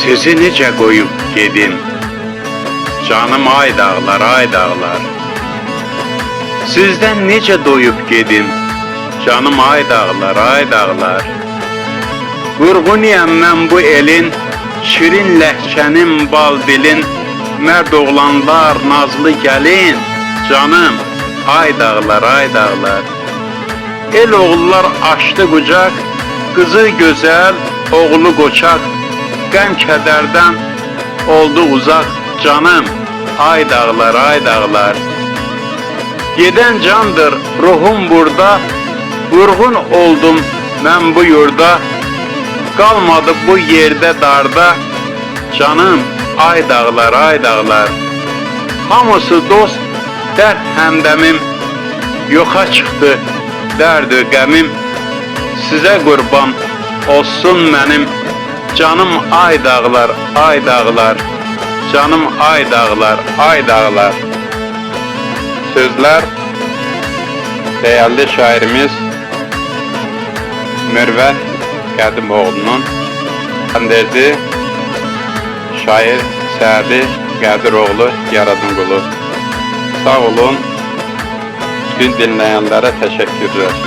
Sizi necə qoyub gedim? Canım ay dağlar, ay dağlar. Sizdən necə doyub gedim? Canım ay dağlar, ay dağlar. Vurğuniyəm mən bu elin, şirin ləhçənin, bal dilin, mərd oğlanlar, nazlı gəlin. Canım ay dağlar, ay dağlar. El oğullar açdı qucaq, qızı gözəl, oğlu qoçaq. Qəm kədərdən oldu uzaq. Canım ay dağlar, ay dağlar. Gedən candır ruhum burada, vurğun oldum mən bu yurda. Qalmadı bu yerdə darda. Canım ay dağlar, ay dağlar. Hamısı dost, dərd həmdəmim. Yoxa çıxdı dərd-ü qəmim. Sizə qurban olsun mənim. Canım ay dağlar, ay dağlar. Canım ay dağlar, ay dağlar. Sözlər değerli şairimiz Mürvət Qədimoğlu'nun, Kəndirli şair Sədi Qədiroğlu Yaradınqulu. Sağ olun, bütün dinleyenlere teşekkürler.